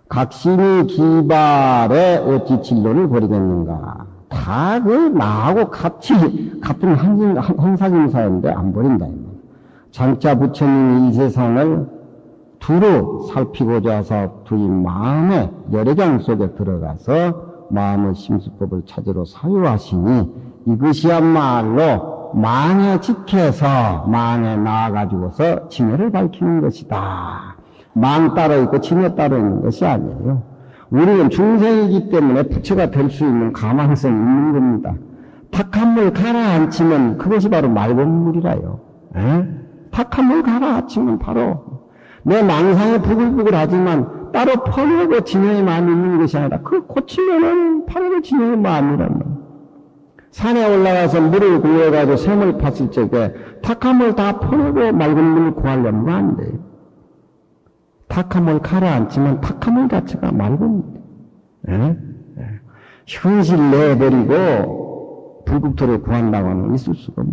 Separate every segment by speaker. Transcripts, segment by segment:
Speaker 1: 각신이 기발에 어찌 진론을 버리겠는가. 다 나하고 같은 한사김사인데 안 버린다. 장차 부처님이 이 세상을 두루 살피고자 해서 두이 마음의 열애장 속에 들어가서 마음의 심수법을 찾으러 사유하시니 이것이야말로 망에 직해서 망에 나아가지고서 진해를 밝히는 것이다. 망 따로 있고 진해 따로 있는 것이 아니에요. 우리는 중생이기 때문에 부처가 될 수 있는 가망성이 있는 겁니다. 탁한 물 가라앉히면 그것이 바로 맑은 물이라요. 탁한 물 가라앉히면 바로 내 망상이 부글부글하지만 따로 퍼내고 진영의 마음이 있는 것이 아니라 그 고치면은 바로 진영의 마음이란 말이에요. 산에 올라가서 물을 구해가지고 샘을 팠을 적에 탁한 물 다 퍼내고 맑은 물을 구하려면 안 돼요. 탁한 물 가라앉히면 탁한 물 자체가 맑은 물이에요. 현실 내버리고 불국토를 구한다고 하면 있을 수가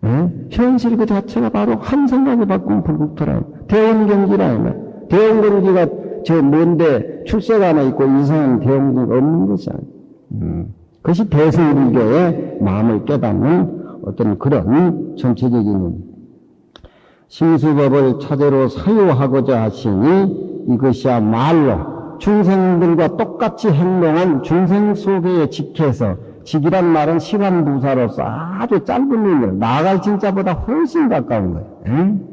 Speaker 1: 없네. 현실 그 자체가 바로 한 생각에 바꾼 불국토라. 대원경기라. 대원경기가 저 먼데 출세가 하나 있고 이상한 대원경기가 없는 것이 아니에요. 그것이 대승불교의 마음을 깨닫는 어떤 그런 전체적인 심수법을 차제로 사유하고자 하시니 이것이야말로 중생들과 똑같이 행동한 중생 속에 직해서 직이란 말은 시간부사로서 아주 짧은 의미로 나아갈 진짜보다 훨씬 가까운 거예요.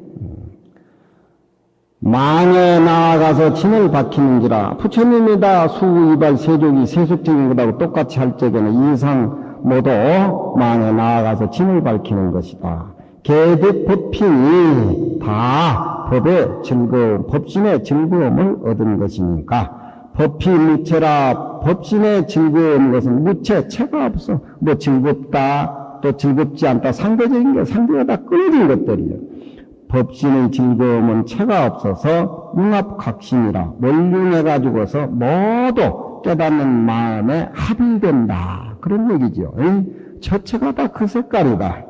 Speaker 1: 망에 나아가서 진을 박히는지라 부처님이다 수이발 세족이 세속적인 것하고 똑같이 할 적에는 이상 모두 망에 나아가서 진을 밝히는 것이다. 계득 법핑이 다 법의 즐거움, 법신의 즐거움을 얻은 것이니까 법이 무체라. 법신의 즐거운 것은 무체, 체가 없어. 뭐 즐겁다, 또 즐겁지 않다. 상대적인 게 상대가 다 끊어진 것들이에요. 법신의 즐거움은 체가 없어서 융합각신이라. 원륜해가지고서 모두 깨닫는 마음에 합의된다. 그런 얘기죠. 처체가 다 그 색깔이다.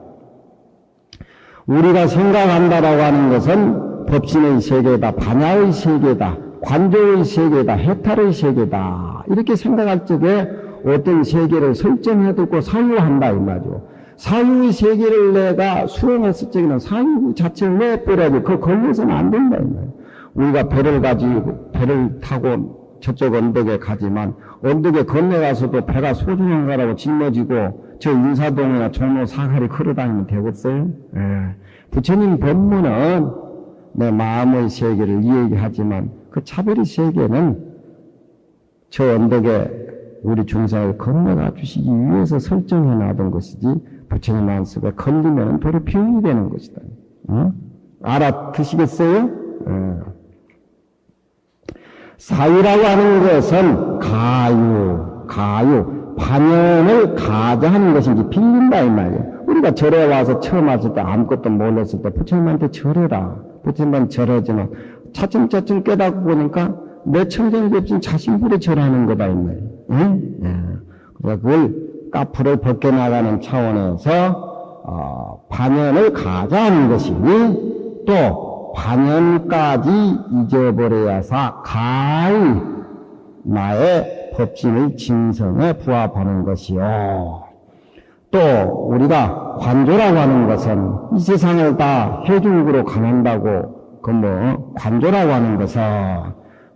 Speaker 1: 우리가 생각한다라고 하는 것은 법신의 세계다, 반야의 세계다, 관조의 세계다, 해탈의 세계다. 이렇게 생각할 적에 어떤 세계를 설정해두고 사유한다 이 말이죠. 사유의 세계를 내가 수행했을 적에는 사유 자체를 내버려야지 그거 걸려서는 안 된다 이 말이에요. 우리가 배를 가지고 배를 타고 저쪽 언덕에 가지만 언덕에 건너가서도 배가 소중한 거라고 짊어지고 저 인사동이나 종로 사거리 걸어다니면 되겠어요? 부처님 법문은 내 마음의 세계를 이야기하지만 그 차별의 세계는 저 언덕에 우리 중생을 건너가 주시기 위해서 설정해 놔둔 것이지 부처님 말씀에 걸리면 도로 비용이 되는 것이다. 알아듣시겠어요? 사유라고 하는 것은 가유, 반연을 가자하는 것인지 빌린다 이 말이에요. 우리가 절에 와서 처음 왔을 때 아무것도 몰랐을 때 부처님한테 절해라. 부처님한테 절하지만 차츰차츰 깨닫고 보니까 내 청정이 없인 자신불에 절하는 거다 이 말이에요. 그래서 그걸 까풀을 벗겨나가는 차원에서 반연을 가자하는 것이니 또 반연까지 잊어버려야사 가히 나의 법신의 진성에 부합하는 것이요. 또 우리가 관조라고 하는 것은 이 세상을 다 해중으로 강한다고 관조라고 하는 것은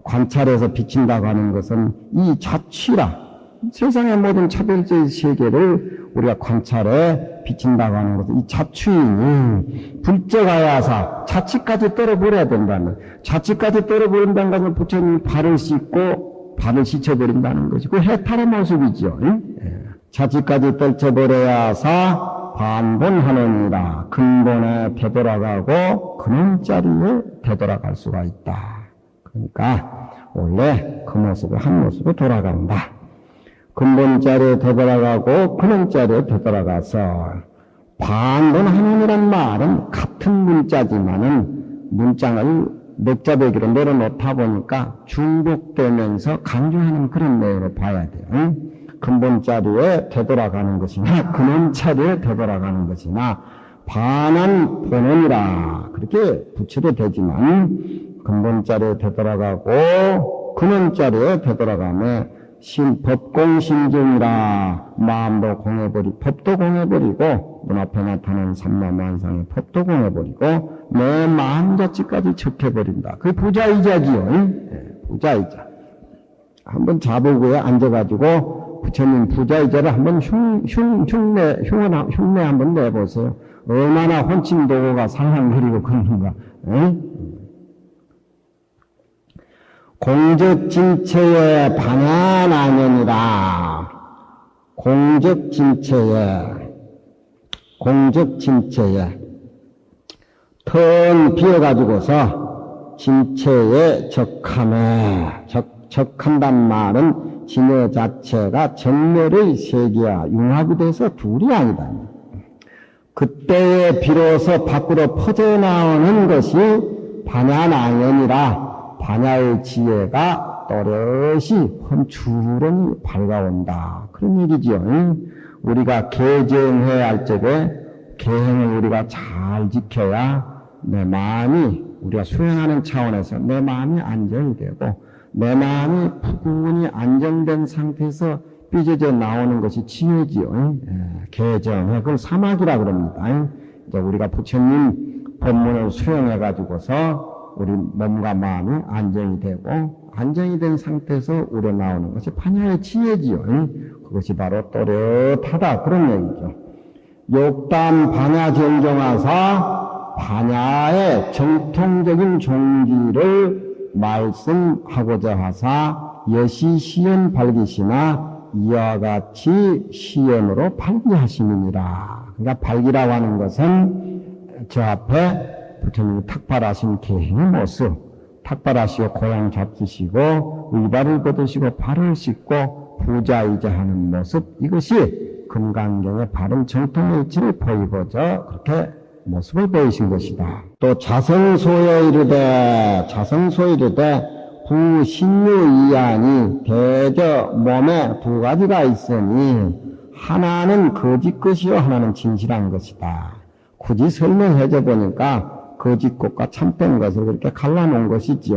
Speaker 1: 관찰해서 비친다고 하는 것은 이 자취라. 세상의 모든 차별적인 세계를 우리가 관찰해 비친다고 하는 것은 이 자취인이 불적하야사 자취까지 떨어버려야 된다는 자취까지 떨어버린다는 것은 부처님이 발을 씻고 발을 씻어버린다는 것이 그 해탈의 모습이죠. 자취까지 떨쳐버려야사 반본하느니라. 근본에 되돌아가고 근원자리에 되돌아갈 수가 있다. 그러니까 원래 그 모습을 한 모습으로 돌아간다. 근본자리에 되돌아가고 근원자리에 되돌아가서 반본하느니란 말은 같은 문자지만은 문장을 넉자배기로 내려놓다 보니까 중복되면서 강조하는 그런 내용을 봐야 돼요. 근본자리에 되돌아가는 것이나 근원자리에 되돌아가는 것이나 반한 본원이라 그렇게 붙여도 되지만 근본자리에 되돌아가고 근원자리에 되돌아가며 법공심중이라 마음도 공해버리고 법도 공해버리고 눈앞에 나타나는 삼라만상의 법도 공해버리고 내 마음 자체까지 적해버린다. 그게 부자이자지요. 부자이자. 한번 자보고에 앉아가지고 부처님 부자이자를 한번 흉내 한번 내보세요. 얼마나 혼침도고가 살랑거리고 그러는가. 공적진체의 반야난연이라. 공적진체에 턴 비어가지고서 진체에 적한단 말은 진여 자체가 전멸의 세계와 융합이 돼서 둘이 아니다. 그때에 비로소 밖으로 퍼져나오는 것이 반야난연이라. 반야의 지혜가 또렷이 훤추러니 밝아온다. 그런 얘기죠. 우리가 개정해야 할 적에 계행을 우리가 잘 지켜야 내 마음이 우리가 수행하는 차원에서 내 마음이 안정이 되고 내 마음이 푸근히 안정된 상태에서 삐져져 나오는 것이 지혜지요. 개정해. 그걸 사막이라 그럽니다. 이제 우리가 부처님 법문을 수행해가지고서 우리 몸과 마음이 안정이 되고 안정이 된 상태에서 우러나오는 것이 반야의 지혜지요. 그것이 바로 또렷하다 그런 얘기죠. 욕담 반야 정정하사 반야의 정통적인 종기를 말씀하고자 하사 여시 시연 발기시나 이와 같이 시연으로 발기하심이니라. 그러니까 발기라고 하는 것은 저 앞에 부처님이 탁발하신 계행의 모습, 탁발하시고 고향 잡수시고 의발을 걷으시고 발을 씻고 부자이자 하는 모습, 이것이 금강경의 바른 정통의 이치를 보이고자 그렇게 모습을 보이신 것이다. 또 자성소에 이르되 부신유이안이 대저 몸에 두 가지가 있으니 하나는 거짓 것이요 하나는 진실한 것이다. 굳이 설명해줘 보니까 거짓 것과 참된 것을 그렇게 갈라놓은 것이죠.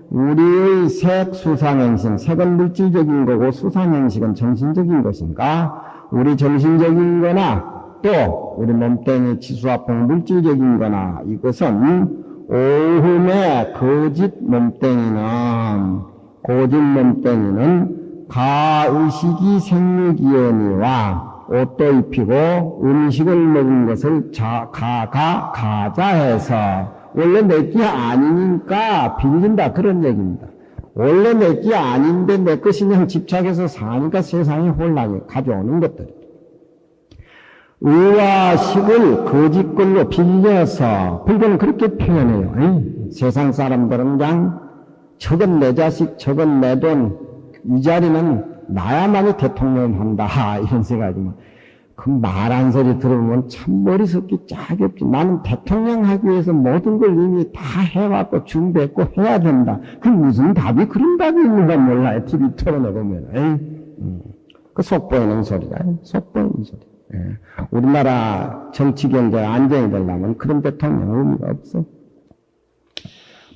Speaker 1: 우리의 색, 수상행식, 색은 물질적인 거고 수상행식은 정신적인 것인가? 우리 정신적인 거나 또 우리 몸뚱이 지수화풍 물질적인 거나 이것은 오흠의 거짓 몸뚱이는 가의식이 생육이언이와 옷도 입히고 음식을 먹은 것을 가자해서 원래 내게 아니니까 빌린다 그런 얘기입니다. 원래 내게 아닌데 내 것이 그냥 집착해서 사니까 세상에 혼란이 가져오는 것들. 의와 식을 거짓걸로 빌려서 불교는 그렇게 표현해요. 세상 사람들은 그냥 저건 내 자식, 저건 내 돈, 이 자리는 나야만이 대통령 한다 이런 생각이지만 그 말 한 소리 들으면 참 머리 섞기 짝이 없지. 나는 대통령 하기 위해서 모든 걸 이미 다 해왔고 준비했고 해야 된다. 그 무슨 답이 그런 답이 있는가 몰라요. TV 토론해보면. 그 속보이는 소리다. 속보이는 소리. 우리나라 정치 경제가 안정이 되려면 그런 대통령 의미가 없어.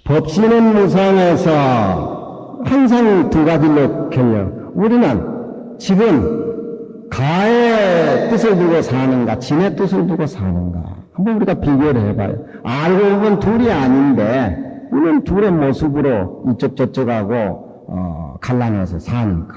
Speaker 1: 법신은 무상해서 항상 두 가지로 결려. 우리는 지금 가의 뜻을 두고 사는가, 진의 뜻을 두고 사는가. 한번 우리가 비교를 해봐요. 알고 보면 둘이 아닌데, 우리는 둘의 모습으로 이쪽 저쪽하고, 갈라내서 사니까.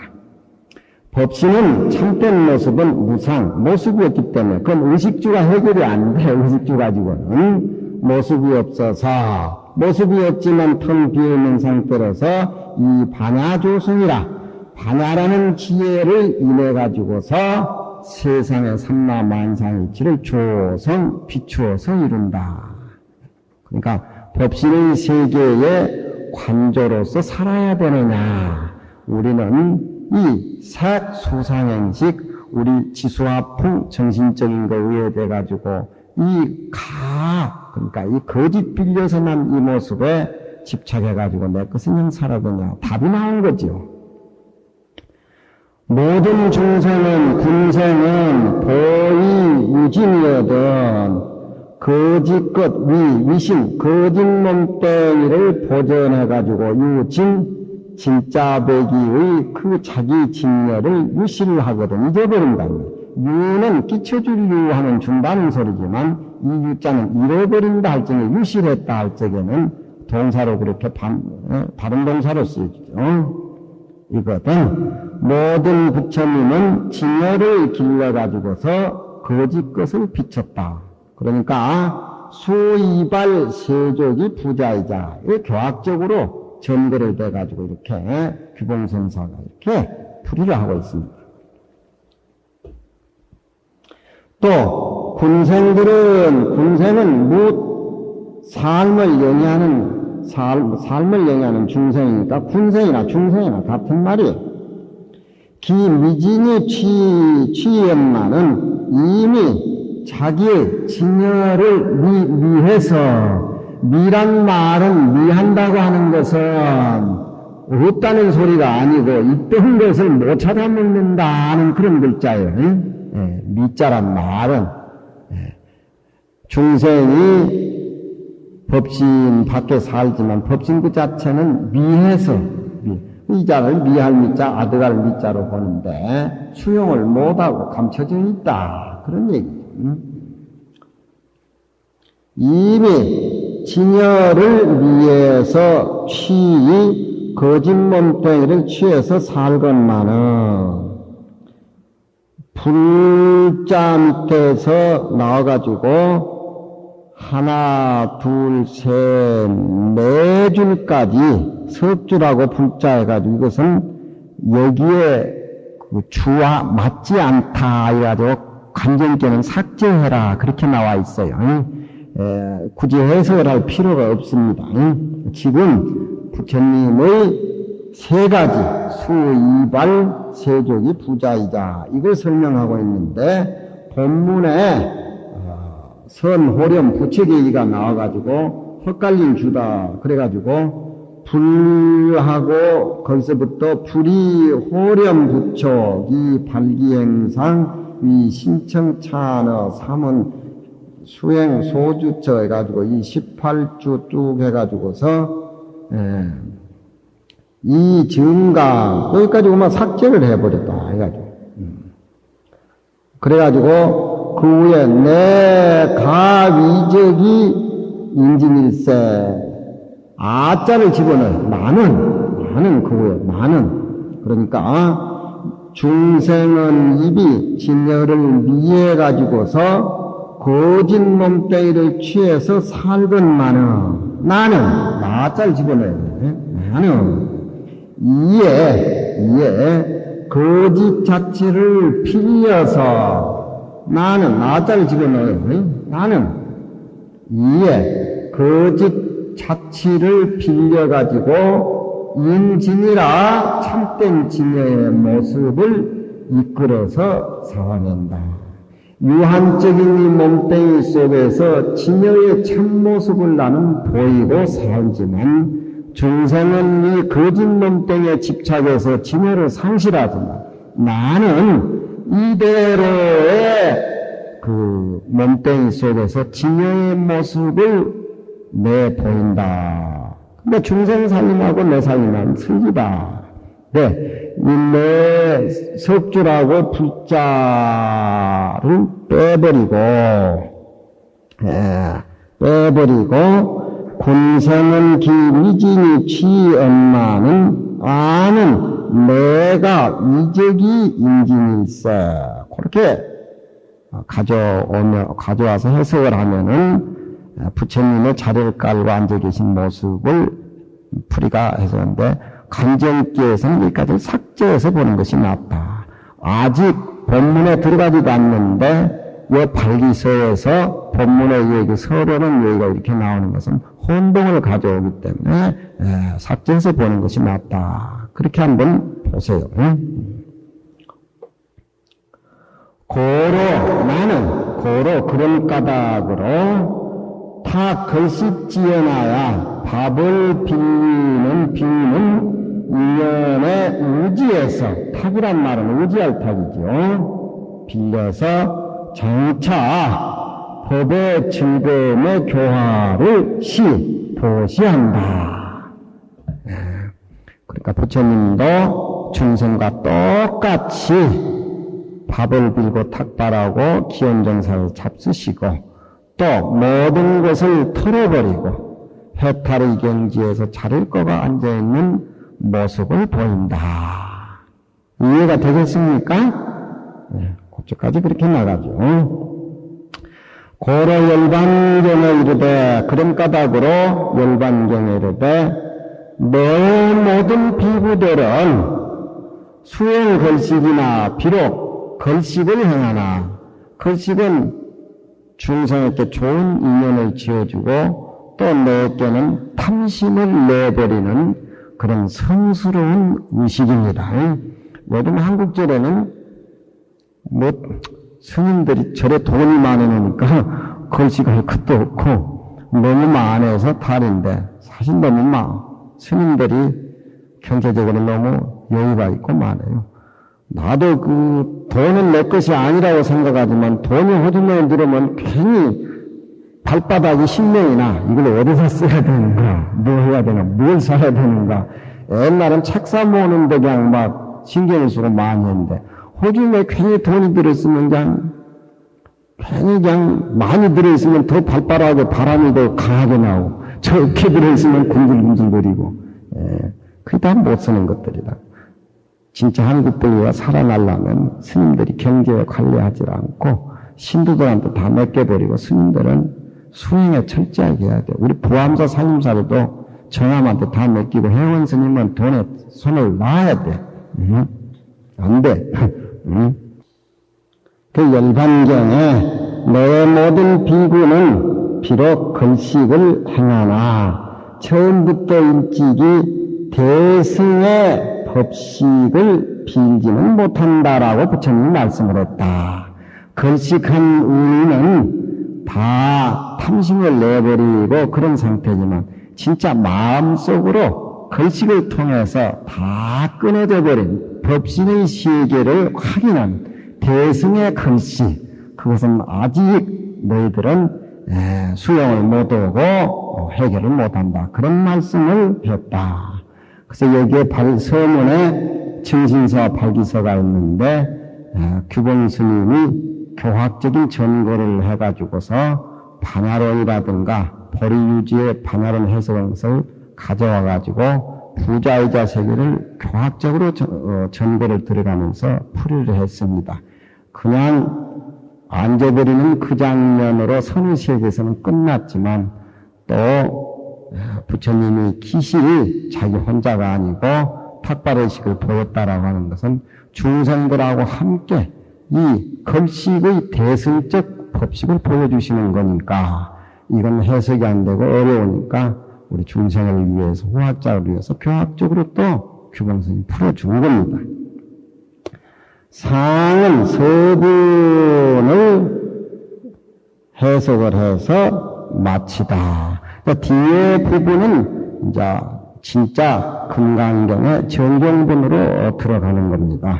Speaker 1: 법신은 참된 모습은 무상, 모습이었기 때문에, 그건 의식주가 해결이 안 돼, 의식주 가지고는. 모습이 없어서, 모습이 없지만 텅 비어있는 상태로서 이 반야조성이라, 반야라는 지혜를 인해 가지고서 세상의 삼라만상이치를 조성, 비추어서 이룬다. 그러니까 법신의 세계의 관조로서 살아야 되느냐. 우리는 이 색, 수상행식, 우리 지수화풍, 정신적인 거에 의해 가지고 그러니까 이 거짓 빌려서 난 이 모습에 집착해 가지고 내 것은 그냥 살아도냐. 답이 나온 거죠. 모든 중생은 군생은 보이 유진이거든 거짓것, 위신, 거짓 몸뚱이를 보존해가지고 유진, 진짜 배기의 그 자기 진열을 유실을 하거든. 잊어버린다. 유는 끼쳐줄 유하면 준다는 소리지만 이 유자는 잃어버린다 할 적에 유실했다 할 적에는 동사로 그렇게 다른 동사로 쓰여지죠. 이거든. 모든 부처님은 진열을 길러가지고서 거짓 것을 비쳤다. 그러니까 수이발 세족이 부자이자 교학적으로 전거를 돼가지고 이렇게 규봉선사가 이렇게 풀이를 하고 있습니다. 또 군생은 삶을 영위하는 중생이니까 군생이나 중생이나 같은 말이에요. 기미진이 취연만은 이미 자기의 진열을 미해서 미란 말은 미한다고 하는 것은 없다는 소리가 아니고 있던 것을 못 찾아먹는다는 그런 글자예요. 미자란 말은 중생이 법신 밖에 살지만 법신 그 자체는 미해서 미자를 미할 미자, 아득할 미자로 보는데 수용을 못하고 감춰져 있다. 그런 얘기죠. 이미 진열을 위해서 거짓 몸뚱이를 취해서 살건만은 불자 밑에서 나와가지고 하나, 둘, 셋, 네 줄까지 석줄하고 불자 해가지고 이것은 여기에 그 주와 맞지 않다 해가지고 관정께는 삭제해라 그렇게 나와 있어요. 굳이 해석을 할 필요가 없습니다. 지금 부처님의 세 가지 수이발 세족이 부자이자 이걸 설명하고 있는데 본문에 선호렴 부처계기가 나와가지고 헛갈림 주다 그래가지고 불하고 거기서부터 불이 호렴 부처기 발기행상 위 신청찬어 삼은 수행 소주처 해가지고 이 18주 쭉 해가지고서 이 증강 여기까지 오면 삭제를 해버렸다 해가지고 그래가지고 그 후에 내 가위적이 인진일세 아자를 집어넣어요. 나는 그 후에 나는 그러니까 중생은 입이 진열을 미해가지고서 거짓 몸뚱이를 취해서 살건만은 나는 나자를 집어넣어야 돼. 나는 이에 거짓 자체를 빌려서 나는 나자를 집어넣어요. 나는 이에 거짓 자치를 빌려가지고 인진이라 참된 진여의 모습을 이끌어서 살아낸다. 유한적인 이 몸뚱이 속에서 진여의 참모습을 나는 보이고 살지만 중생은 이 거짓 몸뚱이에 집착해서 진여를 상실하지만 나는 이대로의 그 몸뚱이 속에서 진여의 모습을 내보인다. 근데 중생 살림하고 내 살림은 틀리다. 네, 내 석줄하고 불자를 빼버리고 군생은 기미진이 취엄마는 아는 내가 이적이 인진일세. 그렇게 가져와서 해석을 하면은 부처님의 자리를 깔고 앉아 계신 모습을 풀이가 해서인데 간정기에서는 여기까지 삭제해서 보는 것이 낫다. 아직 본문에 들어가지도 않는데 이 발기서에서 본문의 얘기, 서론은 얘기가 이렇게 나오는 것은 혼동을 가져오기 때문에 삭제해서 보는 것이 낫다. 그렇게 한번 보세요. 나는 그런 까닭으로 타 글씨 지어놔야 밥을 빌리는 인연의 의지에서 탁이란 말은 의지할 탁이죠. 빌려서 장차 법의 즐거움의 교화를 도시한다. 그러니까 부처님도 중생과 똑같이 밥을 빌고 탁발하고 기원정사를 잡수시고 또 모든 것을 털어버리고 해탈의 경지에서 자릴 거가 앉아있는 모습을 보인다. 이해가 되겠습니까? 그쪽까지 그렇게 나가죠. 고로 열반경에 이르되 그런 까닭으로 열반경에 이르되 내 모든 비구들은 수행 걸식이나 비록 걸식을 행하나 걸식은 중생에게 좋은 인연을 지어주고 또 내게는 탐심을 내버리는 그런 성스러운 의식입니다. 요즘 한국절에는 스님들이 절에 돈이 많으니까 걸식할 것도 없고 너무 많아서 탈인데 사실 너무 스님들이 경제적으로 너무 여유가 있고 많아요. 나도 그 돈은 내 것이 아니라고 생각하지만 돈이 호주머니에 들어오면 괜히 발바닥이 신명이나 이걸 어디서 써야 되는가, 뭐 해야 되나, 뭘 사야 되는가. 옛날엔 책 사 모으는데 그냥 막 신경을 쓰고 많이 했는데 호주머니에 괜히 돈이 들어있으면 괜히 많이 들어있으면 더 발바닥에 바람이 더 강하게 나오고 적게 들어있으면 굶글굶글거리고 그게 다 못 쓰는 것들이다. 진짜 한국교회가 살아나려면 스님들이 경제에 관리하지 않고 신도들한테 다 맡겨버리고 스님들은 수행에 철저하게 해야 돼. 우리 부암사 상임사로도 정함한테 다 맡기고 회원 스님은 돈에 손을 놔야 돼. 안 돼. 그 열반경에 내 모든 비구는 비록 걸식을 행하나 처음부터 일찍이 대승의 법식을 빌지는 못한다라고 부처님이 말씀을 했다. 걸식한 우리는 다 탐심을 내버리고 그런 상태지만 진짜 마음속으로 걸식을 통해서 다 끊어져 버린 법신의 세계를 확인한 대승의 걸식, 그것은 아직 너희들은 수용을 못하고 해결을 못한다. 그런 말씀을 했다. 그래서 여기에 서문에 증신서와 발기서가 있는데 규봉스님이 교학적인 전거를 해가지고서 반야론이라든가 보리유지의 반야론 해석을 가져와가지고 부자이자 세계를 교학적으로 전거를 들어가면서 풀이를 했습니다. 그냥 앉아버리는 그 장면으로 선의시에서는 끝났지만 또 부처님이 기실이 자기 혼자가 아니고 탁발의식을 보였다라고 하는 것은 중생들하고 함께 이 걸식의 대승적 법식을 보여주시는 거니까 이건 해석이 안 되고 어려우니까 우리 중생을 위해서 후학자를 위해서 교학적으로 또 규봉스님이 풀어준 겁니다. 상은 서분을 해석을 해서 마치다. 뒤에 부분은 이제 진짜 금강경의 정경분으로 들어가는 겁니다.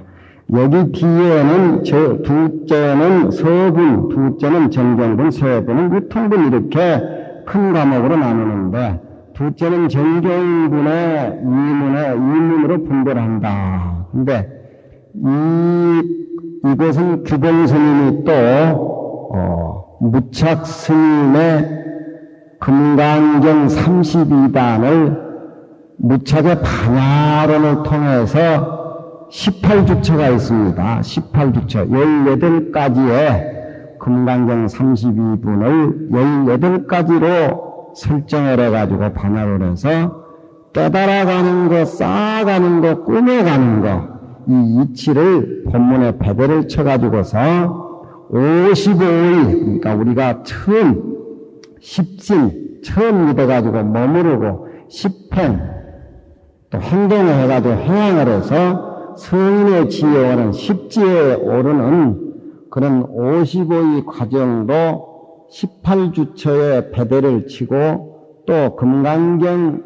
Speaker 1: 여기 뒤에는 둘째는 서분, 둘째는 정경분, 세분은 유통분 이렇게 큰 과목으로 나누는데 둘째는 정경분의 이문으로 분별을 한다. 근데 이것은 규봉스님이 또 무착 스님의 금강경 32단을 무착의 반야론을 통해서 18주처가 있습니다. 18주처 18가지의 금강경 32분을 18가지로 설정을 해가지고 반야론에서 깨달아가는 거, 쌓아가는 거, 꾸며가는 거, 이 이치를 본문에 배대를 쳐가지고서 55일, 그러니까 우리가 처음 십진, 처음 믿어가지고 머무르고 십행, 또 행동을 해가지고 행항을 해서 성인의 지혜에 오는 십지에 오르는 그런 55의 과정도 18주처의 배대를 치고 또 금강경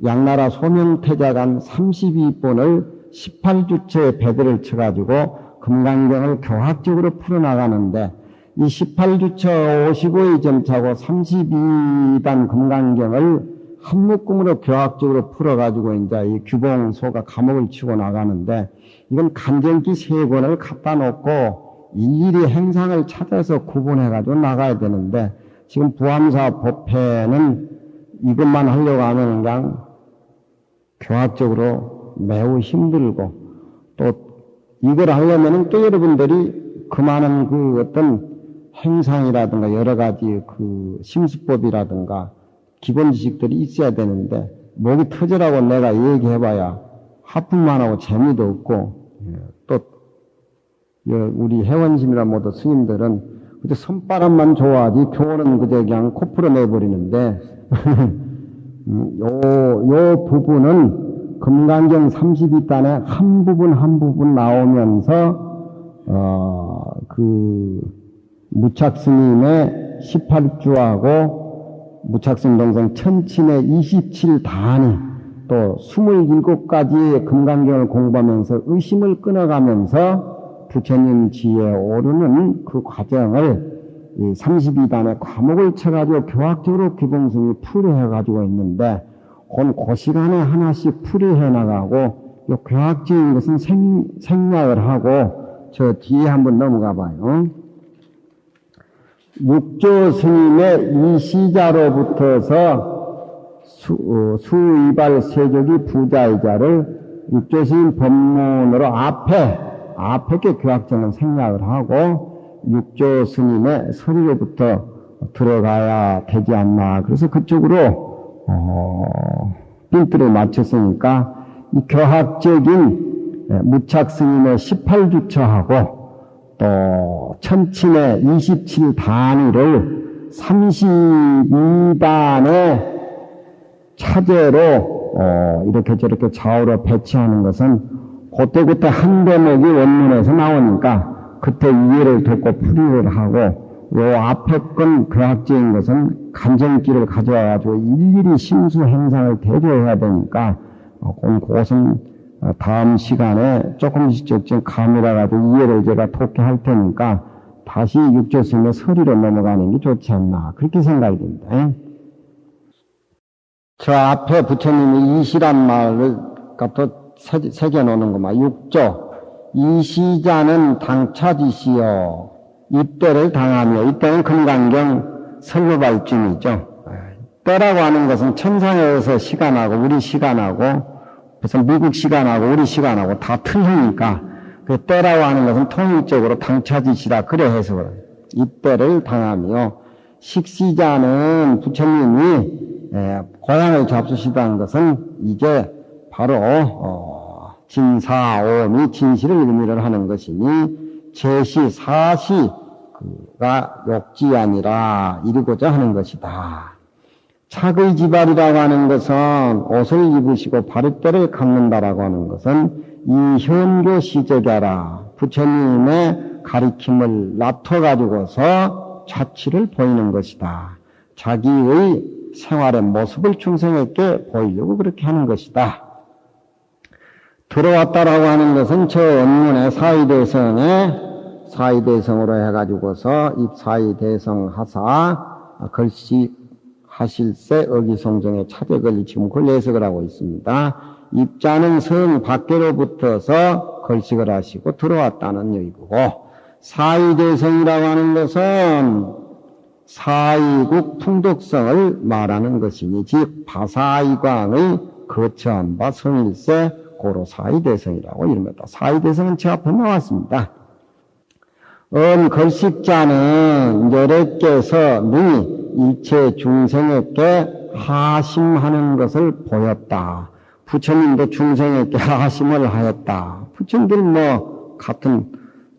Speaker 1: 양나라 소명태자간 32본을 18주처의 배대를 쳐가지고 금강경을 교학적으로 풀어나가는데 이 18주처 55의 점차고 32단 금강경을 한 묶음으로 교학적으로 풀어가지고 이제 이 규봉소가 감옥을 치고 나가는데, 이건 간전기 3권을 갖다 놓고 일일이 행상을 찾아서 구분해가지고 나가야 되는데, 지금 부암사 법회는 이것만 하려고 하면 그냥 교학적으로 매우 힘들고, 또 이걸 하려면은 또 여러분들이 그 많은 그 어떤 행상이라든가 여러 가지 그 심수법이라든가 기본 지식들이 있어야 되는데, 목이 터지라고 내가 얘기해봐야 하품만 하고 재미도 없고, 또 우리 회원심이라 모두 스님들은 그저 손바람만 좋아하지 교훈은 그저 그냥 코 풀어내버리는데 요 부분은 금강경 32단에 한 부분 한 부분 나오면서 그 무착스님의 18주하고 무착스님 동생 천친의 27단이 또 27가지의 금강경을 공부하면서 의심을 끊어가면서 부처님 지혜에 오르는 그 과정을 이 32단의 과목을 쳐가지고 교학적으로 기본성이 풀이해가지고 있는데, 그 시간에 하나씩 풀이해 나가고, 요 교학적인 것은 생략을 하고, 저 뒤에 한번 넘어가 봐요. 육조 스님의 이시자로부터서 수이발 세족이 부자이자를 육조 스님 법문으로 앞에 게 교학정은 생략을 하고 육조 스님의 서리로부터 들어가야 되지 않나. 그래서 그쪽으로 핀트를 맞췄으니까 이 교학적인 무착 스님의 18주처하고 또 천친의 27단위를 32단의 차제로 이렇게 저렇게 좌우로 배치하는 것은 그때그때 한 대목이 원문에서 나오니까 그때 이해를 돕고 풀이를 하고, 요 앞에 건 교학적인 것은 간정기를 가져와가지고 일일이 심수 행상을 대조해야 되니까 그것은 다음 시간에 조금씩 감이라 가지고 이해를 제가 돕게 할 테니까 다시 육조 스님의 서리로 넘어가는 게 좋지 않나, 그렇게 생각이 듭니다. 저 앞에 부처님이 이시란 말을 갖다 새겨놓는 것만, 육조 이시자는 당차지시요 이때를 당하며, 이때는 금강경 설법발중이죠. 때라고 하는 것은 천상에서 시간하고 우리 시간하고 무슨 미국 시간하고 우리 시간하고 다 틀리니까 그 때라고 하는 것은 통일적으로 당차지시라 그래 해석을. 이때를 당하며, 식시자는 부처님이 고향을 잡수시다는 것은 이게 바로 진사오미 진실을 의미를 하는 것이니 제시 사시가 욕지 아니라 이르고자 하는 것이다. 착의 지발이라고 하는 것은 옷을 입으시고 바리떼를 갖는다라고 하는 것은 이 현교 시적야라, 부처님의 가리킴을 놔둬가지고서 자취를 보이는 것이다. 자기의 생활의 모습을 중생에게 보이려고 그렇게 하는 것이다. 들어왔다라고 하는 것은 저 원문의 사의대성으로 해가지고서 입사의대성 하사 글씨 하실세 어기송정의 차대걸리 지금 그걸 해석을 하고 있습니다. 입자는 성 밖으로부터서 걸식을 하시고 들어왔다는 얘기고, 사의대성이라고 하는 것은 사의국 풍덕성을 말하는 것이니, 즉 바사이광의 거처한 바 성일세 고로 사의대성이라고 이릅니다. 사의대성은 제 앞에 나왔습니다. 걸식자는 여래께서 능히 일체 중생에게 하심하는 것을 보였다. 부처님도 중생에게 하심을 하였다. 부처님들 같은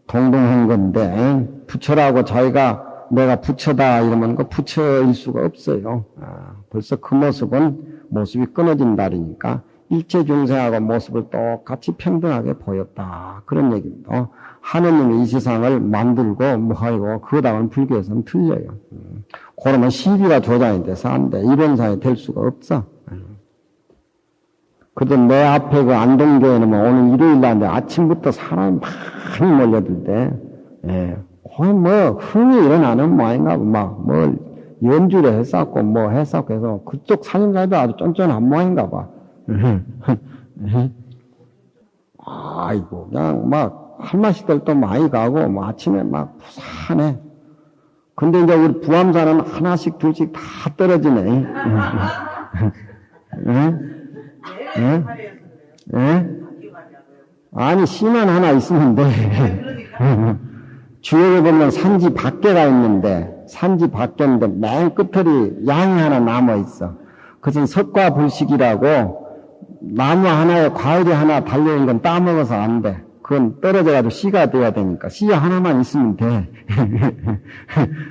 Speaker 1: 동등한 건데, 부처라고 자기가 내가 부처다 이러면 그 부처일 수가 없어요. 벌써 그 모습이 끊어진다니까 일체 중생하고 모습을 똑같이 평등하게 보였다, 그런 얘기입니다. 하느님이 이 세상을 만들고 뭐하고 그거랑은 불교에서는 틀려요. 그러면 시비가 조장이 돼서 안 돼. 이런 사람이 될 수가 없어. 그래도 내 앞에 그 안동교회는 오늘 일요일 날인데 아침부터 사람이 많이 몰려들 때, 거의 흥이 일어나는 모양인가 봐. 뭘 연주를 했었고, 했었고 해서, 그쪽 사님사도 아주 쫀쫀한 모양인가 봐. 아이고, 그냥 할머니들도 많이 가고, 아침에 부산해. 근데 이제 우리 부암사는 하나씩 둘씩 다 떨어지네. 아니, 씨만 하나 있으면 돼. 주역에 보면 산지 밖에가 있는데, 산지 밖에인데, 맨 끝털이 양이 하나 남아있어. 그것은 석과불식이라고, 나무 하나에 과일이 하나 달려있는 건 따먹어서 안 돼. 그건 떨어져가지고 씨가 돼야 되니까 씨 하나만 있으면 돼.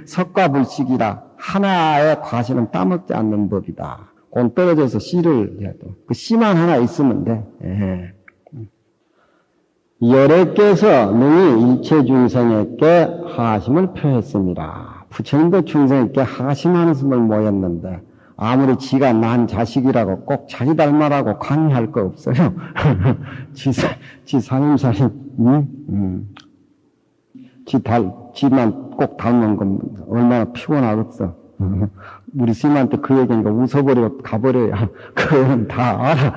Speaker 1: 석과불식이라 하나의 과실은 따먹지 않는 법이다. 그건 떨어져서 씨를 해도 그 씨만 하나 있으면 돼. 열애께서 능히 일체 중생에게 하심을 표했습니다. 부처님도 중생에게 하심하는 스을 모였는데 아무리 지가 난 자식이라고 꼭 자기 닮아라고 강의할 거 없어요. 지 상임사님, 지만 꼭 닮은 건 얼마나 피곤하겠어. 우리 스님한테 그 얘기니까 웃어버리고 가버려야. 그건 다 알아.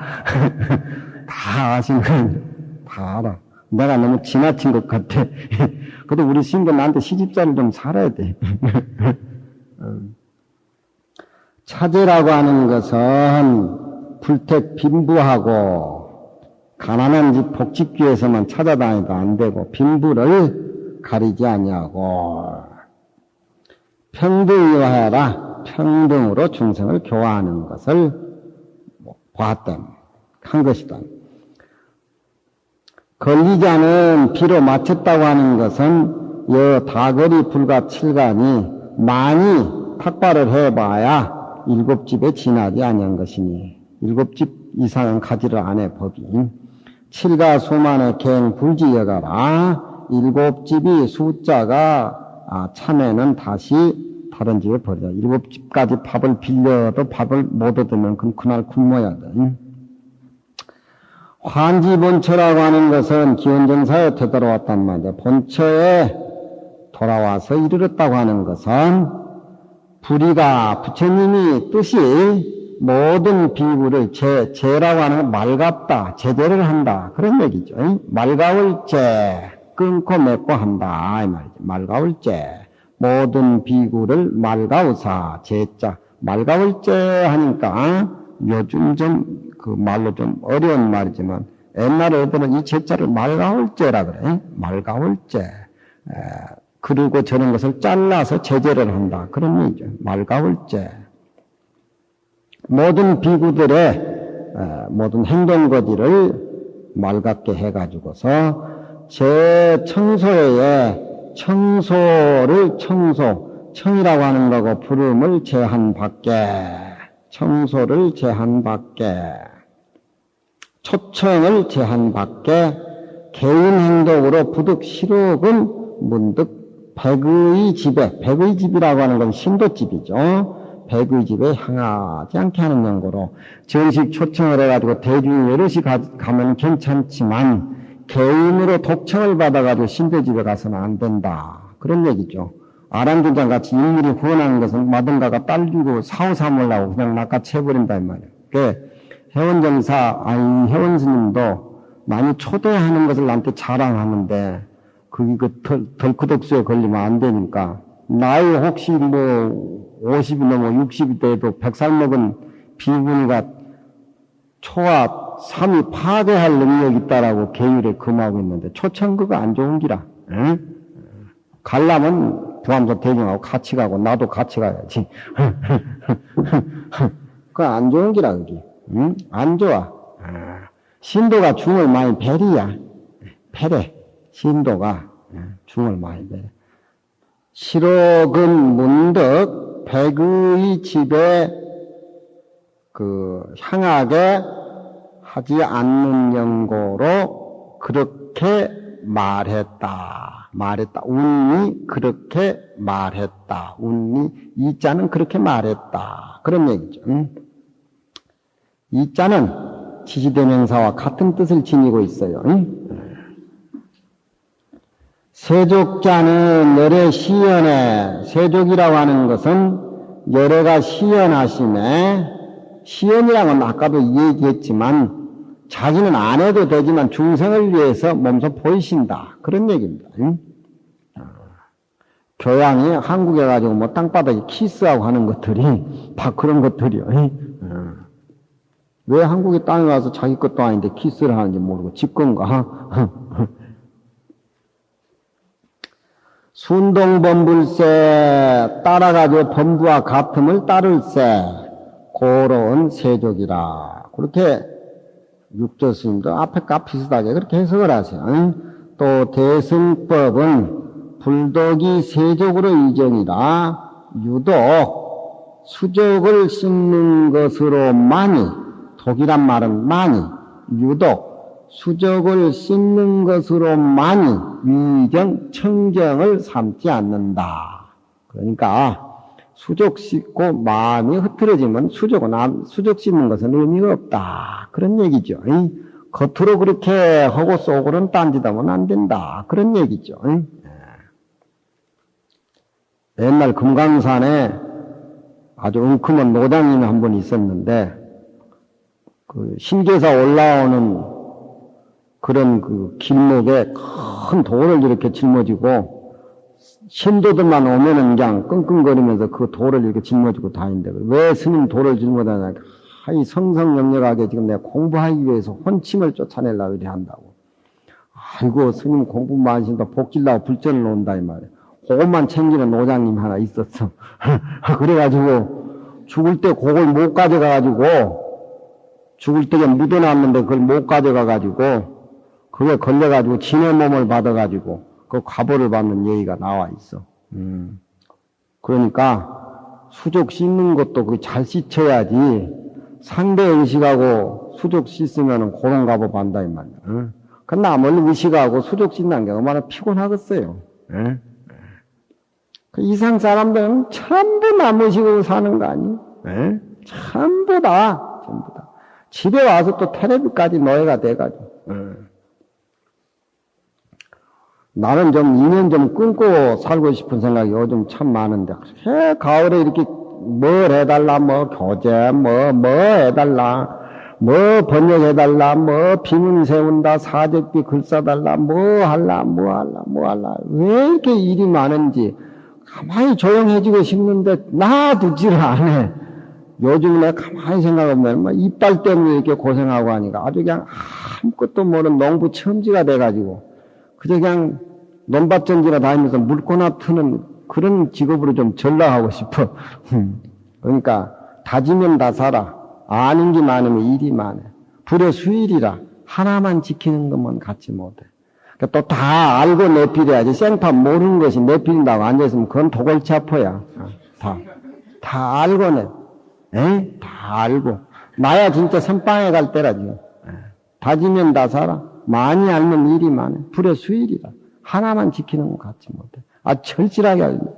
Speaker 1: 다 아시는 다 알아. 내가 너무 지나친 것 같아. 그래도 우리 스님도 나한테 시집살이를 좀 살아야 돼. 차제라고 하는 것은 불택 빈부하고 가난한 집 복집귀에서만 찾아다니도 안 되고 빈부를 가리지 아니하고 평등이하여라 평등으로 중생을 교화하는 것을 보았던 한 것이다. 권리자는 비로 맞췄다고 하는 것은 여 다거리 불과 7간이 많이 탁발을 해봐야 7집에 지나지 아니한 것이니 7집 이상은 가지를 않아 법이 7가 수만의 갱 불지여가라 7집이 숫자가 참에는 다시 다른 집에 버리자 7집까지 밥을 빌려도 밥을 못 얻으면 그날 굶어야 돼. 환지본처라고 하는 것은 기원정사에 되돌아왔단 말이야. 본처에 돌아와서 이르렀다고 하는 것은 불의가 부처님이 뜻이 모든 비구를 제라고 하는 건 맑았다, 제대를 한다 그런 얘기죠. 맑아올 제 끊고 맺고 한다 이 말이죠. 맑아올 제 모든 비구를 맑아오사 제자 맑아올 제 하니까 요즘 좀 그 말로 좀 어려운 말이지만 옛날에 애들은 이 제자를 맑아올 제라 그래. 맑아올 제 그리고 저런 것을 잘라서 제재를 한다. 그런 얘기죠. 맑아올제. 모든 비구들의 모든 행동거지를 맑게 해가지고서 제 청소에 청이라고 하는 거고 부름을 제한받게, 청소를 제한받게, 초청을 제한받게, 개인 행동으로 부득 실욕은 문득 백의 집이라고 하는 건 신도집이죠. 백의 집에 향하지 않게 하는 연고로 정식 초청을 해가지고 대중이 여럿이 가면 괜찮지만 개인으로 독청을 받아가지고 신도집에 가서는 안 된다. 그런 얘기죠. 아란중장 같이 인물이 후원하는 것은 마든가가 딸 주고 사후 삼으려고 그냥 낚아채버린다 이 말이에요. 회원스님도 많이 초대하는 것을 나한테 자랑하는데 그게 덜크덕수에 걸리면 안 되니까 나이 혹시 50이 넘어 60이 돼도 100살 먹은 비구니가 초와 3이 파괴할 능력이 있다라고 계율에 금하고 있는데 초청그거 안 좋은 기라. 응? 가려면 부암사 대중하고 같이 가고 나도 같이 가야지. 그거 안 좋은 기라 그게. 응? 안 좋아. 신도가 중을 많이 배리야. 배래. 신도가 중을 많이 배려. 실옥은 문득 백의 집에 향하게 하지 않는 연고로 그렇게 말했다. 운이 그렇게 말했다. 운이 이자는 그렇게 말했다. 그런 얘기죠. 이자는 지시대명사와 같은 뜻을 지니고 있어요. 세족자는 열애 시연에, 세족이라고 하는 것은 열애가 시연하심에, 시연이라는 건 아까도 얘기했지만 자기는 안 해도 되지만 중생을 위해서 몸소 보이신다. 그런 얘기입니다. 교양이 한국에 가지고 뭐 땅바닥에 키스하고 하는 것들이 다 그런 것들이요. 왜 한국에 땅에 가서 자기 것도 아닌데 키스를 하는지 모르고 집 건가? 순동범불세 따라가지고 범부와 같음을 따를세 고로운 세족이라. 그렇게 육조 스님도 앞에가 비슷하게 그렇게 해석을 하세요. 또 대승법은 불독이 세족으로 이정이라 유독 수족을 씻는 것으로만이, 독이란 말은 많이, 유독 수족을 씻는 것으로만이 위정 청정을 삼지 않는다. 그러니까 수족 씻고 마음이 흐트러지면 수족 씻는 것은 의미가 없다. 그런 얘기죠. 겉으로 그렇게 하고 속으로는 딴짓하면 안 된다. 그런 얘기죠. 옛날 금강산에 아주 웅큼한 노장님이 한 분 있었는데, 그 신계사 올라오는 그런 그 길목에 큰 돌을 이렇게 짊어지고, 신도들만 오면은 그냥 끙끙거리면서 그 돌을 이렇게 짊어지고 다닌대. 왜 스님 돌을 짊어다냐? 이 성성영역하게 지금 내가 공부하기 위해서 혼침을 쫓아내려고 이래 한다고. 아이고, 스님 공부 많으신다. 복질라고 불전을 놓는다, 이 말이야. 그것만 챙기는 노장님 하나 있었어. 그래가지고, 죽을 때 그걸 못 가져가가지고, 죽을 때에 묻어놨는데 그걸 못 가져가가지고, 그게 걸려가지고, 진의 몸을 받아가지고, 그 과보를 받는 예의가 나와 있어. 그러니까, 수족 씻는 것도 그 잘 씻어야지, 상대 의식하고 수족 씻으면 그런 과보 받는다, 이 말이야. 그 남을 의식하고 수족 씻는 게 얼마나 피곤하겠어요. 그 이상 사람들은 전부 남으시고 사는 거 아니에요? 전부 다. 집에 와서 또 텔레비까지 노예가 돼가지고. 나는 좀 인연 좀 끊고 살고 싶은 생각이 요즘 참 많은데, 가을에 이렇게 뭘 해달라, 뭐 교재, 뭐 해달라, 뭐 번역해달라, 뭐 비문 세운다, 사적비 글 써달라, 뭐 할라. 왜 이렇게 일이 많은지, 가만히 조용해지고 싶는데 놔두지를 않아. 요즘 내가 가만히 생각하면 뭐 이빨 때문에 이렇게 고생하고 하니까 아주 그냥 아무것도 모르는 농부 천지가 돼가지고 그저 그냥 논밭전지나 다니면서 물고나 트는 그런 직업으로 좀 전락하고 싶어. 그러니까 다지면 다 살아. 아는 게 많으면 일이 많아. 불의 수일이라 하나만 지키는 것만 갖지 못해. 또 다 알고 내필해야지. 생파 모르는 것이 내필인다고 앉아있으면 그건 도골차포야. 다 알고 다 알고. 나야 진짜 선방에 갈 때라지. 다지면 다 살아. 많이 알면 일이 많아. 불의 수일이라. 하나만 지키는 건 갖지 못해. 철실하게 알니까.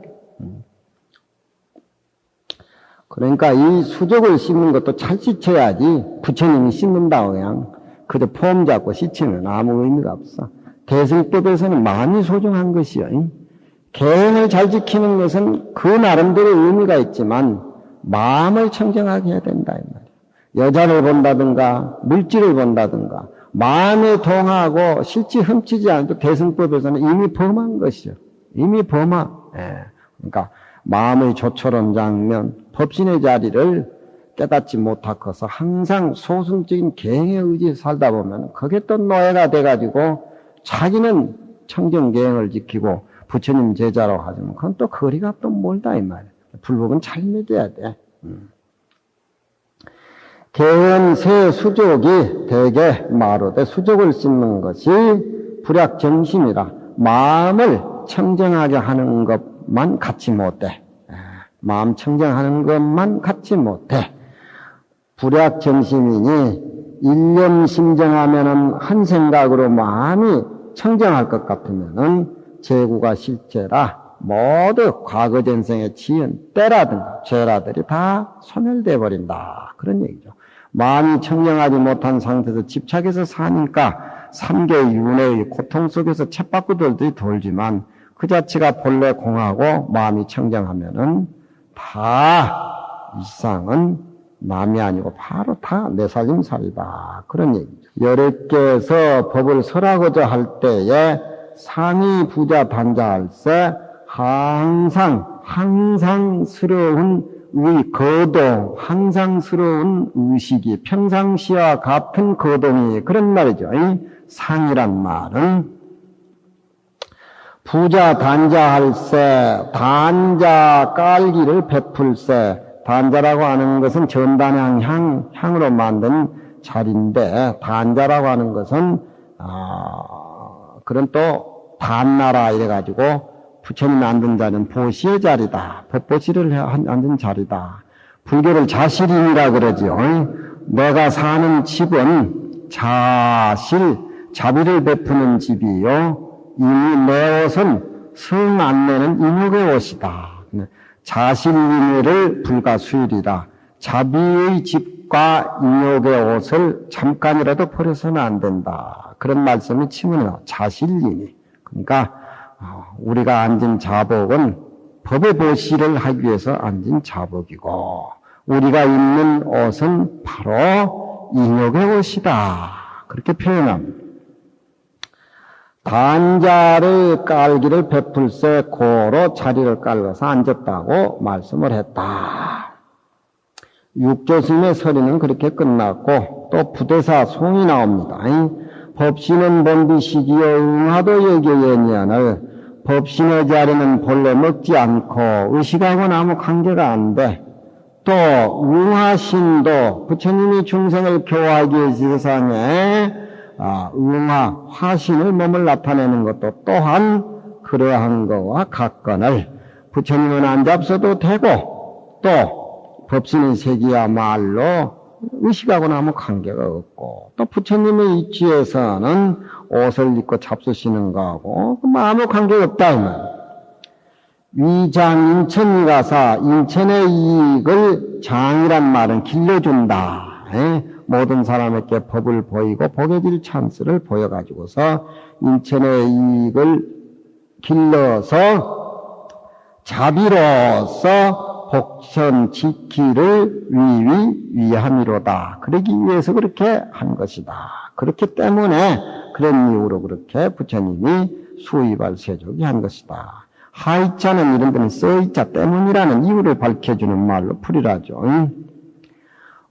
Speaker 1: 그러니까 이 수족을 씻는 것도 잘 씻어야지. 부처님이 씻는다고 그냥. 그저 폼 잡고 씻으면 아무 의미가 없어. 대승법에서는 마음이 소중한 것이요. 계행을 잘 지키는 것은 그 나름대로 의미가 있지만 마음을 청정하게 해야 된다 이 말이야. 여자를 본다든가 물질을 본다든가 마음에 동하고 실제 훔치지 않아도 대승법에서는 이미 범한 것이요. 이미 범하. 그러니까 마음의 조촐한 장면, 법신의 자리를 깨닫지 못하고서 항상 소승적인 계행에 의지해 살다 보면 그게 또 노예가 돼가지고 자기는 청정계행을 지키고 부처님 제자로 하지만 그건 또 거리가 또 멀다 이 말이야. 불법은 잘 믿어야 돼. 개원 새 수족이 대개 마루되 수족을 씻는 것이 불약정심이라 마음을 청정하게 하는 것만 갖지 못해. 마음 청정하는 것만 갖지 못해. 불약정심이니 일념심정하면은 한 생각으로 마음이 청정할 것 같으면은 재구가 실제라 모두 과거 전생에 지은 때라든가 죄라들이 다 소멸돼 버린다. 그런 얘기죠. 마음이 청정하지 못한 상태에서 집착해서 사니까 삼계 윤회의 고통 속에서 쳇바퀴돌들이 돌지만 그 자체가 본래 공하고 마음이 청정하면은 다 일상은 남이 아니고 바로 다 내 살림살이다. 그런 얘기죠. 여럿께서 법을 설하고자 할 때에 상위 부자 단자할세 항상스러운 거동, 항상스러운 의식이 평상시와 같은 거동이 그런 말이죠. 상이란 말은 부자 단자할세, 단자 깔기를 베풀세. 단자라고 하는 것은 전단향, 향으로 만든 자리인데, 단자라고 하는 것은 그런 또 단나라 이래가지고 부처님이 앉은 자리는 보시의 자리다. 법보시를 앉은 자리다. 불교를 자실인이라 그러죠. 내가 사는 집은 자비를 베푸는 집이요. 이미 내 옷은 성 안내는 인욕의 옷이다. 자실인의를 불가수일이다. 자비의 집과 인욕의 옷을 잠깐이라도 버려서는 안 된다. 그런 말씀이 치문해요. 자실인의. 그러니까 우리가 앉은 자복은 법의 보시를 하기 위해서 앉은 자복이고 우리가 입는 옷은 바로 인욕의 옷이다. 그렇게 표현합니다. 단자를 깔기를 베풀세 고로 자리를 깔아서 앉았다고 말씀을 했다. 육조스님의 서리는 그렇게 끝났고 또 부대사 송이 나옵니다. 법신은 본비시기여 응하도 여겨예니안을 법신의 자리는 본래 먹지 않고 의식하고는 아무 관계가 안 돼. 또 응하신도 부처님이 중생을 교화하기 위해 세상에 응하, 화신을 몸을 나타내는 것도 또한 그러한 것과 같거늘 부처님은 안 잡숴도 되고 또 법신의 색이야말로 의식하고는 아무 관계가 없고 또 부처님의 이치에서는 옷을 입고 잡수시는 거하고 아무 관계가 없다 이 말. 위장 인천이 가사 인천의 이익을 장이란 말은 길러준다. 모든 사람에게 법을 보이고 복에 질 찬스를 보여가지고서 인천의 이익을 길러서 자비로서 복천 지키를 위함이로다. 그러기 위해서 그렇게 한 것이다. 그렇기 때문에 그런 이유로 그렇게 부처님이 수의발 세족이 한 것이다. 하이자는 이런 데는 써이자 때문이라는 이유를 밝혀주는 말로 풀이라죠.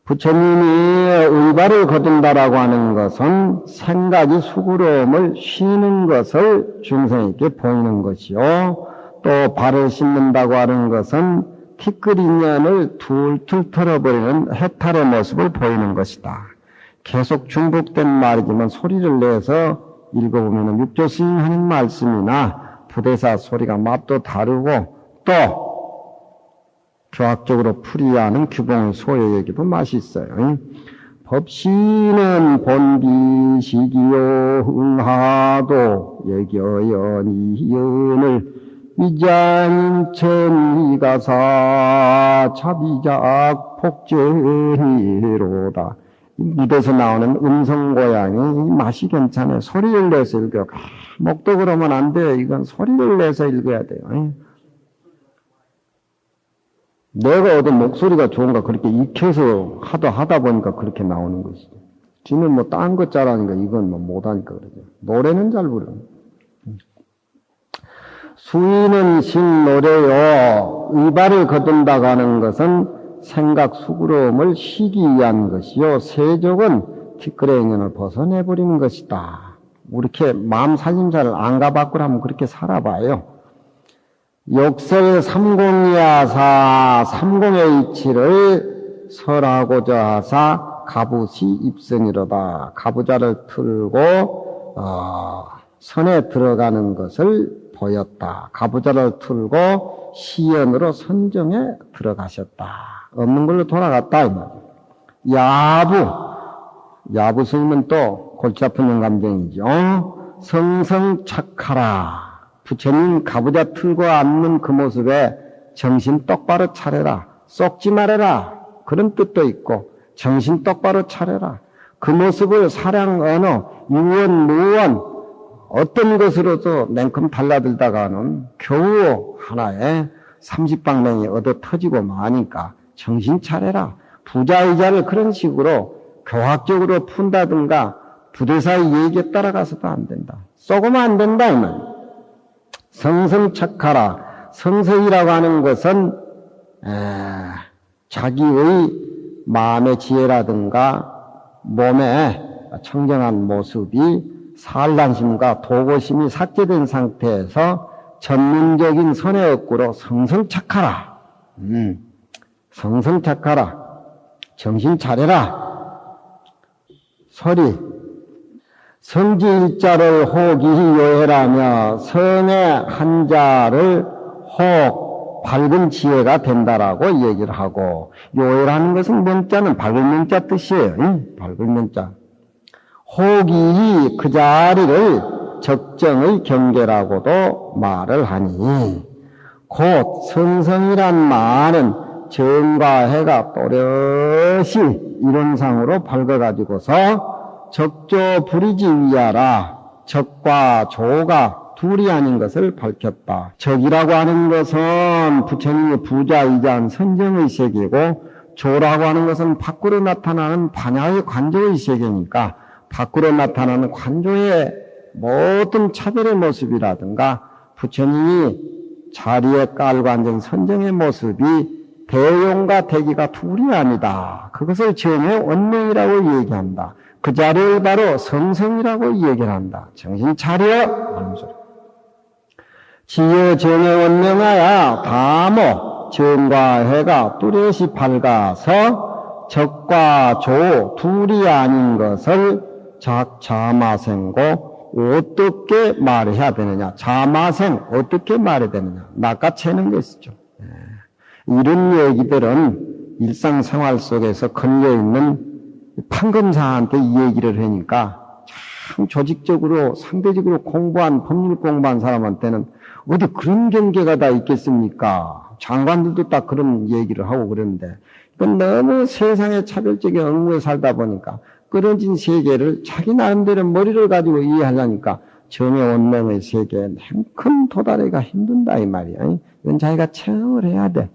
Speaker 1: 부처님이 의발을 거둔다라고 하는 것은 생각이 수고로움을 쉬는 것을 중생에게 보이는 것이요. 또 발을 씻는다고 하는 것은 티끌인연을 툴툴 털어버리는 해탈의 모습을 보이는 것이다. 계속 중복된 말이지만 소리를 내서 읽어보면 육조스님 하는 말씀이나 부대사 소리가 맛도 다르고 또 교학적으로 풀이하는 규봉의 소의 얘기도 맛이 있어요. 법신은 본비시기요 응하도 여겨연이연을 위장인천이가사 자비작 복제니로다. 입에서 나오는 음성 고양이 맛이 괜찮아요. 소리를 내서 읽어요. 목도 그러면 안 돼요. 이건 소리를 내서 읽어야 돼요. 내가 어디 목소리가 좋은가 그렇게 익혀서 하다 보니까 그렇게 나오는 것이죠. 지는 뭐 딴 것 잘하니까 이건 뭐 못하니까 그러죠. 노래는 잘 부르는. 수인은 신노래요. 의발을 거둔다고 하는 것은 생각 수고로움을 쉬기 위한 것이요. 세족은 티끌의인연을 벗어내버리는 것이다. 이렇게 마음 살림살을 안가바꾸라 하면 그렇게 살아봐요. 욕설 삼공이하사 삼공의 이치를 설하고자 하사 가부시 입선이로다. 가부자를 틀고 선에 들어가는 것을 보였다. 가부자를 틀고 시연으로 선정에 들어가셨다. 없는 걸로 돌아갔다. 이 말이야. 야부 스님은 또 골치 아픈 영감쟁이죠. 성성착하라. 부처님 가부자 틀고 앉는 그 모습에 정신 똑바로 차려라. 쏙지 말아라. 그런 뜻도 있고 정신 똑바로 차려라. 그 모습을 사량 언어, 유언, 무언 어떤 것으로도 냉큼 달라들다가는 겨우 하나에 30방맹이 얻어 터지고 마니까 정신 차려라. 부자이자를 그런 식으로 교학적으로 푼다든가 부대사의 얘기에 따라가서도 안 된다. 쏘고만 안 된다 이 말. 성성착하라. 성성이라고 하는 것은 자기의 마음의 지혜라든가 몸의 청정한 모습이 산란심과 도고심이 삭제된 상태에서 전문적인 선의 업구로 성성착하라. 성성착하라. 정신 차려라. 소리. 성지일자를 호기히 요해라며 성의 한자를 혹 밝은 지혜가 된다라고 얘기를 하고, 요해라는 것은 명자는 밝은 명자 뜻이에요. 밝은 명자. 호기히 그 자리를 적정의 경계라고도 말을 하니, 곧 성성이란 말은 정과 해가 또렷이 이론상으로 밝아가지고서 적조 불이지 위하라. 적과 조가 둘이 아닌 것을 밝혔다. 적이라고 하는 것은 부처님의 부자이자한 선정의 세계고, 조라고 하는 것은 밖으로 나타나는 반야의 관조의 세계니까 밖으로 나타나는 관조의 모든 차별의 모습이라든가 부처님이 자리에 깔고 앉은 선정의 모습이 대용과 대기가 둘이 아니다. 그것을 정의 원명이라고 얘기한다. 그 자리를 바로 성성이라고 얘기를 한다. 정신 차려! 하는 소리. 지혜 정의 원명하야 다모 정과 해가 뚜렷이 밝아서 적과 조 둘이 아닌 것을 자마생고 어떻게 말해야 되느냐. 자마생 어떻게 말해야 되느냐. 낚아채는 것이죠. 이런 얘기들은 일상생활 속에서 걸려있는 판검사한테 이 얘기를 하니까 참 조직적으로 상대적으로 공부한 법률 공부한 사람한테는 어디 그런 경계가 다 있겠습니까? 장관들도 딱 그런 얘기를 하고 그러는데 이건 너무 세상의 차별적인 업무에 살다 보니까 끊어진 세계를 자기 나름대로 머리를 가지고 이해하려니까 정의 원명의 세계에 냉큼 도달하기가 힘든다 이 말이야. 이건 자기가 체험을 해야 돼.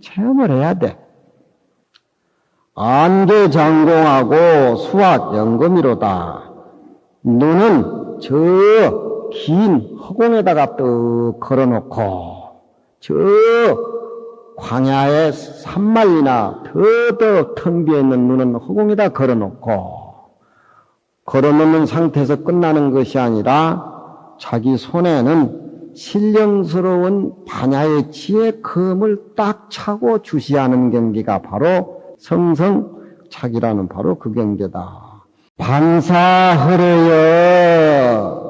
Speaker 1: 체험을 해야 돼. 안개 장공하고 수학 영검이로다. 눈은 저 긴 허공에다가 떡 걸어놓고 저 광야의 산말이나 더더 텅 비어있는 눈은 허공에다 걸어놓고 걸어놓는 상태에서 끝나는 것이 아니라 자기 손에는 신령스러운 반야의 지혜 검을 딱 차고 주시하는 경계가 바로 성성착이라는 바로 그 경계다. 반사허려여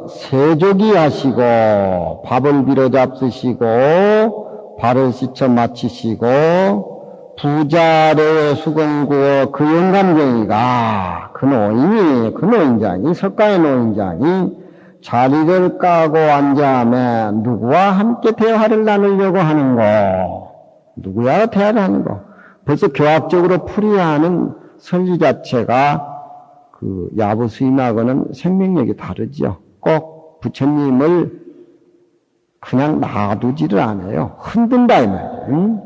Speaker 1: 세족이 하시고 밥을 빌어 잡수시고 발을 씻어 마치시고 부자의 수건구어 그 영감경이가 그 노인자니 석가의 노인자니 자리를 까고 앉아매 누구와 함께 대화를 나누려고 하는 거. 누구와 대화를 하는 거. 벌써 교학적으로 풀이하는 설리 자체가 그 야부 수임하고는 생명력이 다르죠. 꼭 부처님을 그냥 놔두지를 않아요. 흔든다 이 말이에요.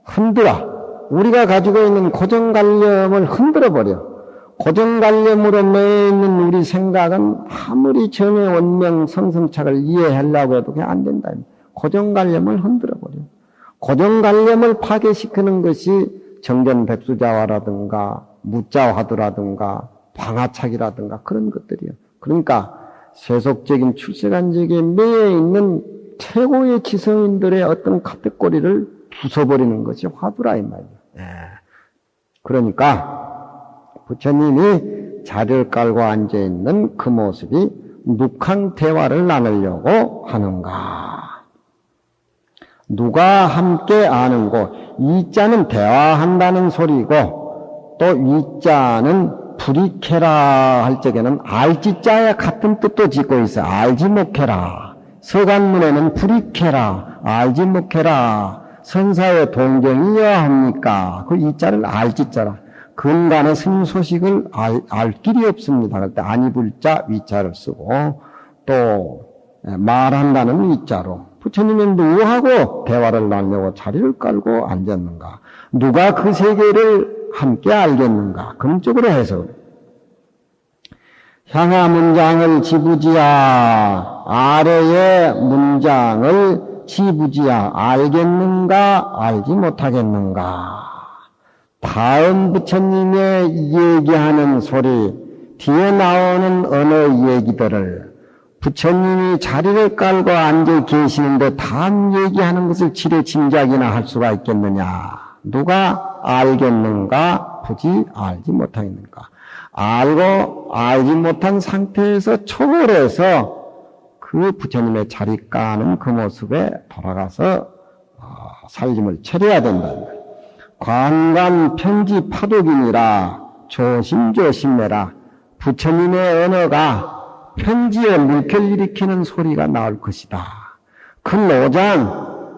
Speaker 1: 흔들어. 우리가 가지고 있는 고정관념을 흔들어버려. 고정관념으로 매있는 우리 생각은 아무리 정의 원명 성성착을 이해하려고 해도 그냥 안 된다. 고정관념을 흔들어버려. 고정관념을 파괴시키는 것이 정전백수자화라든가 무자화도라든가 방화착이라든가 그런 것들이에요. 그러니까 세속적인 출세관적에 매여 있는 최고의 지성인들의 어떤 카테고리를 부숴버리는 것이 화두라 이 말이에요. 그러니까 부처님이 자리를 깔고 앉아있는 그 모습이 묵한 대화를 나누려고 하는가. 누가 함께 아는 곳. 이자는 대화한다는 소리고 또 위자는 불이케라 할 적에는 알지자와 같은 뜻도 짓고 있어. 알지 못해라. 서간문에는 불이케라. 알지 못해라. 선사의 동정이어야 합니까? 그 이자를 알지자라. 근간의 스님 소식을 알 길이 없습니다. 그럴 때 안입을자 위자를 쓰고 또 말한다는 위자로 부처님이 누구하고 대화를 나누려고 자리를 깔고 앉았는가? 누가 그 세계를 함께 알겠는가? 그런 쪽으로 해서 향하 문장을 지부지야 아래의 문장을 지부지야 알겠는가 알지 못하겠는가? 다음 부처님의 얘기하는 소리 뒤에 나오는 언어 얘기들을 부처님이 자리를 깔고 앉아 계시는데 다음 얘기하는 것을 지레짐작이나 할 수가 있겠느냐? 누가 알겠는가? 굳이 알지 못하겠는가? 알고 알지 못한 상태에서 초월해서 그 부처님의 자리 까는 그 모습에 돌아가서 살림을 차려야 된다. 관관 편지 파독이니라 조심조심해라. 부처님의 언어가 편지에 물결 일으키는 소리가 나올 것이다. 그 노장,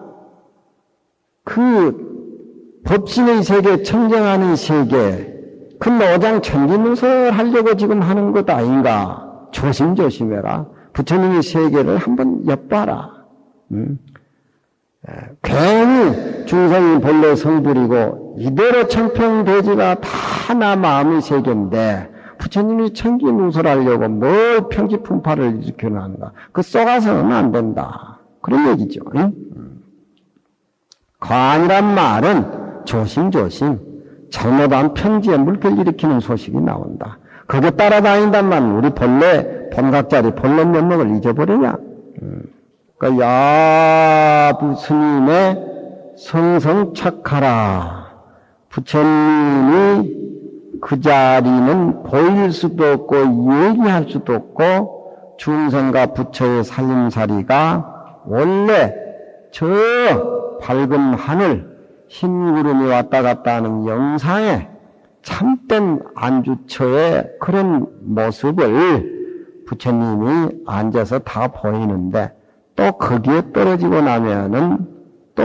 Speaker 1: 그 법신의 세계, 청정하는 세계, 그 노장 천지문설 하려고 지금 하는 것 아닌가? 조심조심해라. 부처님의 세계를 한번 엿봐라. 괜히 중생이 본래 성불이고 이대로 청평대지가 다 나 마음의 세계인데 부처님이 천기누설하려고 뭘 평지풍파를 일으켜나는가? 그 쏘가서는 안 된다. 그런 얘기죠. 관이란 말은 조심조심 잘못한 편지에 물결 일으키는 소식이 나온다. 그게 따라다닌단 우리 본래 본각자리 본론 면목을 잊어버리냐? 그러니까 야부 스님의 성성착하라. 부처님이 그 자리는 보일 수도 없고 얘기할 수도 없고 중생과 부처의 살림살이가 원래 저 밝은 하늘 흰 구름이 왔다 갔다 하는 영상에 참된 안주처의 그런 모습을 부처님이 앉아서 다 보이는데 또 거기에 떨어지고 나면은 또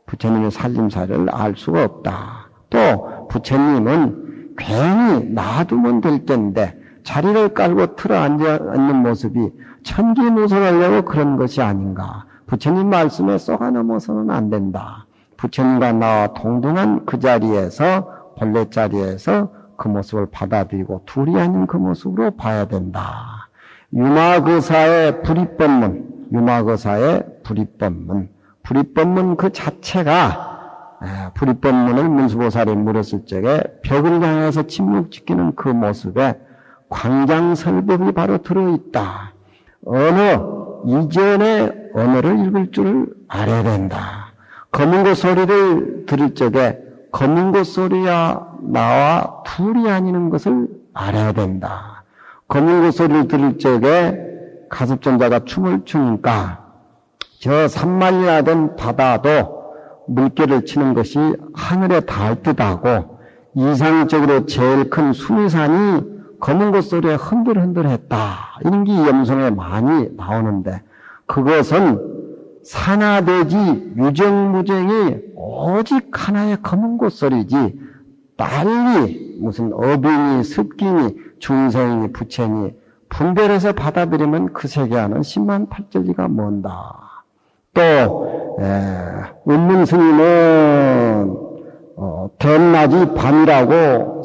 Speaker 1: 부처님의 살림살이를 알 수가 없다. 또 부처님은 괜히 놔두면 될 텐데 자리를 깔고 틀어 앉아 있는 모습이 천기누설하려고 그런 것이 아닌가. 부처님 말씀에 쏘가 넘어서는 안 된다. 부처님과 나와 동등한 그 자리에서 본래 자리에서 그 모습을 받아들이고 둘이 아닌 그 모습으로 봐야 된다. 유마거사의 불입법문, 유마거사의 불입법문, 불입법문 그 자체가 불입법문을 문수보살이 물었을 적에 벽을 향해서 침묵 지키는 그 모습에 광장설법이 바로 들어있다. 언어 이전에 언어를 읽을 줄을 알아야 된다. 검은고 소리를 들을 적에 검은고 소리야 나와 둘이 아니는 것을 알아야 된다. 검은고 소리를 들을 적에 가섭존자가 춤을 추니까 저 산만이나 된 바다도 물결을 치는 것이 하늘에 닿을 듯하고 이상적으로 제일 큰 수미산이 검은고 소리에 흔들흔들했다. 이런 게 염송에 많이 나오는데 그것은 산하대지 유정무정이 오직 하나의 검은고 소리지 빨리 무슨 어빈이 습기니 중생이 부처니 분별해서 받아들이면 그 세계와는 10만 8천리가 먼다. 또 운문 스님은 대낮이 밤이라고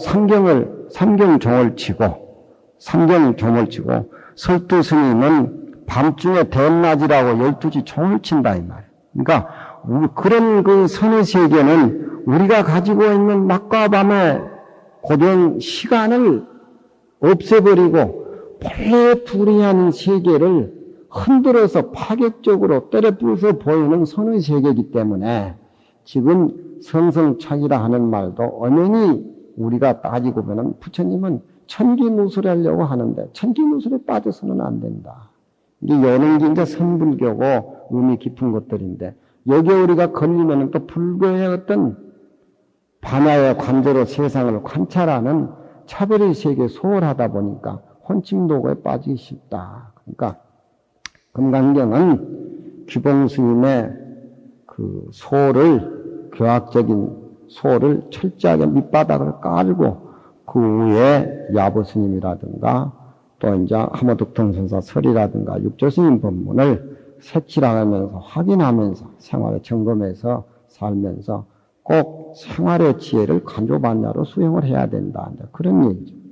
Speaker 1: 삼경종을 치고 설두 스님은 밤중에 대낮이라고 12시 종을 친다 이 말이에요. 그러니까 그런 그 선의 세계는 우리가 가지고 있는 낮과 밤의 고된 시간을 없애버리고 본래 둘이 하는 세계를 흔들어서 파격적으로 때려 부숴서 보이는 선의 세계이기 때문에 지금 성성착이라 하는 말도 엄연히 우리가 따지고 보면 부처님은 천기누설하려고 하는데 천기누설에 빠져서는 안 된다. 이게 여는 게 이제 선불교고 의미 깊은 것들인데 여기에 우리가 걸리면 또 불교의 어떤 반야의 관대로 세상을 관찰하는 차별의 세계에 소홀하다 보니까 혼침도구에 빠지기 쉽다. 그러니까 금강경은 귀봉스님의 그 소를 교학적인 소를 철저하게 밑바닥을 깔고 그 위에 야부스님이라든가 또 이제 하모득통선사 설이라든가 육조스님 법문을 색칠하면서 확인하면서 생활에 점검해서 살면서 꼭 생활의 지혜를 간조반야로 수행을 해야 된다. 그런 얘기죠.